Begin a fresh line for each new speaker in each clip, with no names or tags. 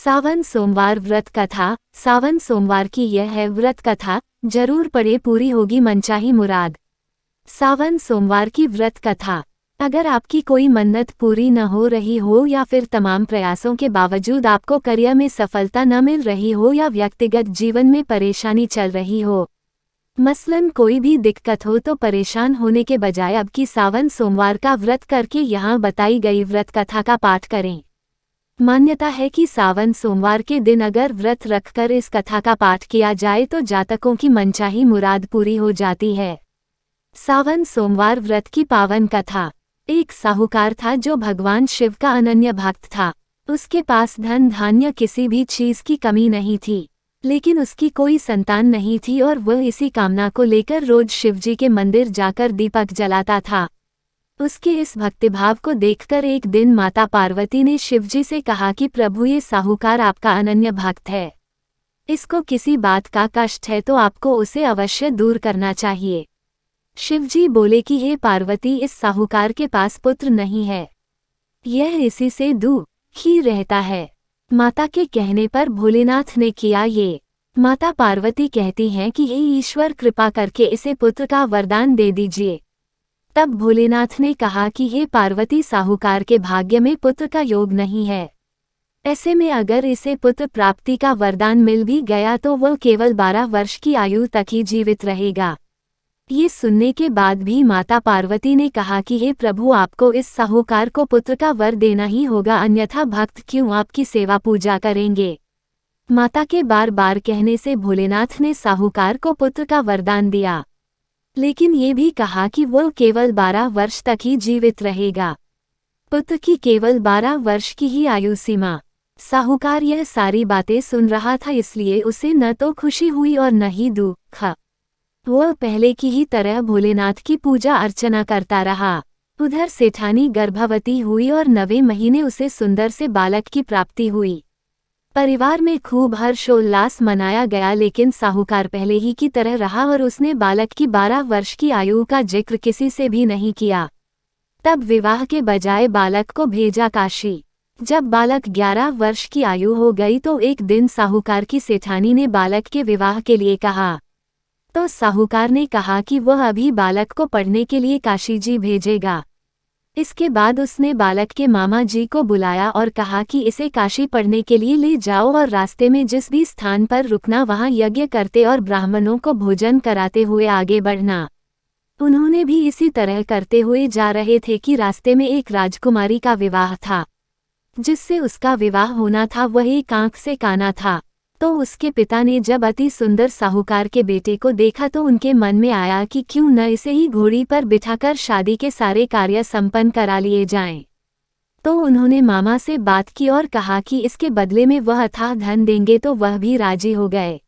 सावन सोमवार व्रत कथा। सावन सोमवार की यह है व्रत कथा, जरूर पढ़े, पूरी होगी मनचाही मुराद। सावन सोमवार की व्रत कथा। अगर आपकी कोई मन्नत पूरी न हो रही हो या फिर तमाम प्रयासों के बावजूद आपको करियर में सफलता न मिल रही हो या व्यक्तिगत जीवन में परेशानी चल रही हो, मसलन कोई भी दिक्कत हो, तो परेशान होने के बजाय अब की सावन सोमवार का व्रत करके यहाँ बताई गई व्रत कथा का पाठ करें। मान्यता है कि सावन सोमवार के दिन अगर व्रत रखकर इस कथा का पाठ किया जाए तो जातकों की मनचाही मुराद पूरी हो जाती है। सावन सोमवार व्रत की पावन कथा। एक साहूकार था जो भगवान शिव का अनन्य भक्त था। उसके पास धन धान्य किसी भी चीज की कमी नहीं थी, लेकिन उसकी कोई संतान नहीं थी और वह इसी कामना को लेकर रोज शिवजी के मंदिर जाकर दीपक जलाता था। उसके इस भक्तिभाव को देखकर एक दिन माता पार्वती ने शिवजी से कहा कि प्रभु, ये साहूकार आपका अनन्य भक्त है, इसको किसी बात का कष्ट है तो आपको उसे अवश्य दूर करना चाहिए। शिवजी बोले कि हे पार्वती, इस साहूकार के पास पुत्र नहीं है, यह इसी से दुखी रहता है। माता के कहने पर भोलेनाथ ने किया ये। माता पार्वती कहती हैं कि हे ईश्वर, कृपा करके इसे पुत्र का वरदान दे दीजिए। तब भोलेनाथ ने कहा कि हे पार्वती, साहूकार के भाग्य में पुत्र का योग नहीं है, ऐसे में अगर इसे पुत्र प्राप्ति का वरदान मिल भी गया तो वह केवल 12 वर्ष की आयु तक ही जीवित रहेगा। ये सुनने के बाद भी माता पार्वती ने कहा कि हे प्रभु, आपको इस साहूकार को पुत्र का वर देना ही होगा, अन्यथा भक्त क्यों आपकी सेवा पूजा करेंगे। माता के बार बार कहने से भोलेनाथ ने साहूकार को पुत्र का वरदान दिया, लेकिन ये भी कहा कि वह केवल 12 वर्ष तक ही जीवित रहेगा। पुत्र की केवल 12 वर्ष की ही आयु सीमा। साहूकार यह सारी बातें सुन रहा था, इसलिए उसे न तो खुशी हुई और न ही दुख। वह पहले की ही तरह भोलेनाथ की पूजा अर्चना करता रहा। उधर सेठानी गर्भवती हुई और 9वें महीने उसे सुंदर से बालक की प्राप्ति हुई। परिवार में खूब हर्षोल्लास मनाया गया, लेकिन साहूकार पहले ही की तरह रहा और उसने बालक की 12 वर्ष की आयु का जिक्र किसी से भी नहीं किया। तब विवाह के बजाय बालक को भेजा काशी। जब बालक 11 वर्ष की आयु हो गई तो एक दिन साहूकार की सेठानी ने बालक के विवाह के लिए कहा, तो साहूकार ने कहा कि वह अभी बालक को पढ़ने के लिए काशी जी भेजेगा। इसके बाद उसने बालक के मामा जी को बुलाया और कहा कि इसे काशी पढ़ने के लिए ले जाओ और रास्ते में जिस भी स्थान पर रुकना वहां यज्ञ करते और ब्राह्मणों को भोजन कराते हुए आगे बढ़ना। उन्होंने भी इसी तरह करते हुए जा रहे थे कि रास्ते में एक राजकुमारी का विवाह था। जिससे उसका विवाह होना था वह एक आंख से काना था। तो उसके पिता ने जब अति सुंदर साहूकार के बेटे को देखा तो उनके मन में आया कि क्यों न इसे ही घोड़ी पर बिठाकर शादी के सारे कार्य संपन्न करा लिए जाएं। तो उन्होंने मामा से बात की और कहा कि इसके बदले में वह अथाह धन देंगे, तो वह भी राजी हो गए।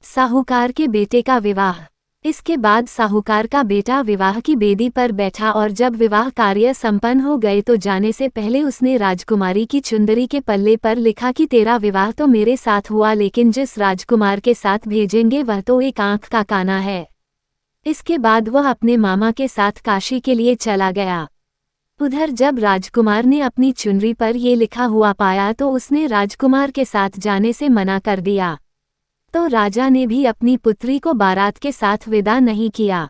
साहूकार के बेटे का विवाह। इसके बाद साहूकार का बेटा विवाह की बेदी पर बैठा और जब विवाह कार्य संपन्न हो गए तो जाने से पहले उसने राजकुमारी की चुंदरी के पल्ले पर लिखा कि तेरा विवाह तो मेरे साथ हुआ, लेकिन जिस राजकुमार के साथ भेजेंगे वह तो एक आंख का काना है। इसके बाद वह अपने मामा के साथ काशी के लिए चला गया। उधर जब राजकुमार ने अपनी चुनरी पर ये लिखा हुआ पाया तो उसने राजकुमार के साथ जाने से मना कर दिया। तो राजा ने भी अपनी पुत्री को बारात के साथ विदा नहीं किया।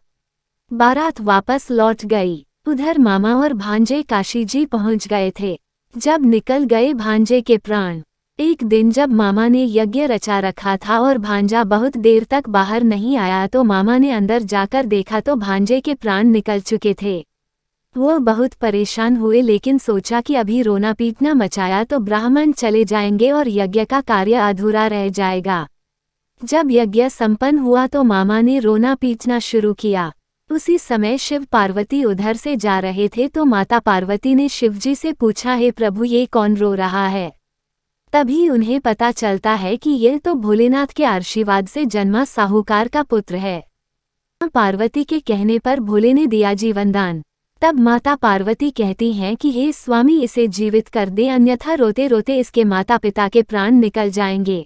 बारात वापस लौट गई। उधर मामा और भांजे काशी जी पहुंच गए थे। जब निकल गए भांजे के प्राण। एक दिन जब मामा ने यज्ञ रचा रखा था और भांजा बहुत देर तक बाहर नहीं आया तो मामा ने अंदर जाकर देखा तो भांजे के प्राण निकल चुके थे। वो बहुत परेशान हुए, लेकिन सोचा कि अभी रोना पीटना मचाया तो ब्राह्मण चले जाएंगे और यज्ञ का कार्य अधूरा रह जाएगा। जब यज्ञ संपन्न हुआ तो मामा ने रोना पीटना शुरू किया। उसी समय शिव पार्वती उधर से जा रहे थे तो माता पार्वती ने शिवजी से पूछा, हे प्रभु, ये कौन रो रहा है। तभी उन्हें पता चलता है कि यह तो भोलेनाथ के आशीर्वाद से जन्मा साहूकार का पुत्र है। पार्वती के कहने पर भोले ने दिया जीवनदान। तब माता पार्वती कहती हैं कि हे स्वामी, इसे जीवित कर दे, अन्यथा रोते रोते इसके माता पिता के प्राण निकल जाएंगे।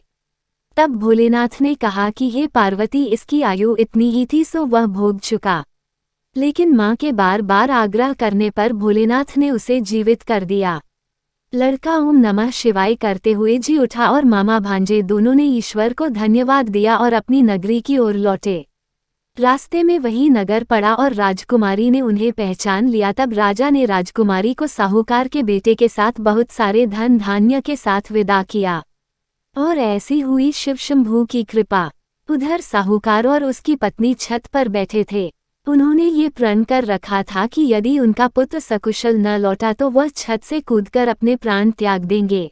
तब भोलेनाथ ने कहा कि हे पार्वती, इसकी आयु इतनी ही थी सो वह भोग चुका। लेकिन मां के बार बार आग्रह करने पर भोलेनाथ ने उसे जीवित कर दिया। लड़का ओम नमः शिवाय करते हुए जी उठा और मामा भांजे दोनों ने ईश्वर को धन्यवाद दिया और अपनी नगरी की ओर लौटे। रास्ते में वही नगर पड़ा और राजकुमारी ने उन्हें पहचान लिया। तब राजा ने राजकुमारी को साहूकार के बेटे के साथ बहुत सारे धन धान्य के साथ विदा किया। और ऐसी हुई शिव शंभू की कृपा। उधर साहूकार और उसकी पत्नी छत पर बैठे थे। उन्होंने ये प्रण कर रखा था कि यदि उनका पुत्र सकुशल न लौटा तो वह छत से कूदकर अपने प्राण त्याग देंगे।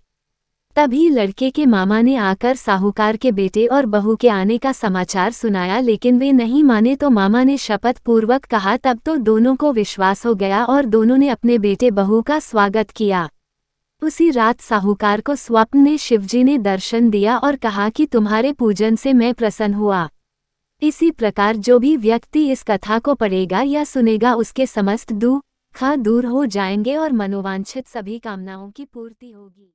तभी लड़के के मामा ने आकर साहूकार के बेटे और बहू के आने का समाचार सुनाया, लेकिन वे नहीं माने तो मामा ने शपथ पूर्वक कहा। तब तो दोनों को विश्वास हो गया और दोनों ने अपने बेटे बहू का स्वागत किया। उसी रात साहूकार को स्वप्न में शिवजी ने दर्शन दिया और कहा कि तुम्हारे पूजन से मैं प्रसन्न हुआ। इसी प्रकार जो भी व्यक्ति इस कथा को पढ़ेगा या सुनेगा उसके समस्त दुख दूर हो जाएंगे और मनोवांछित सभी कामनाओं की पूर्ति होगी।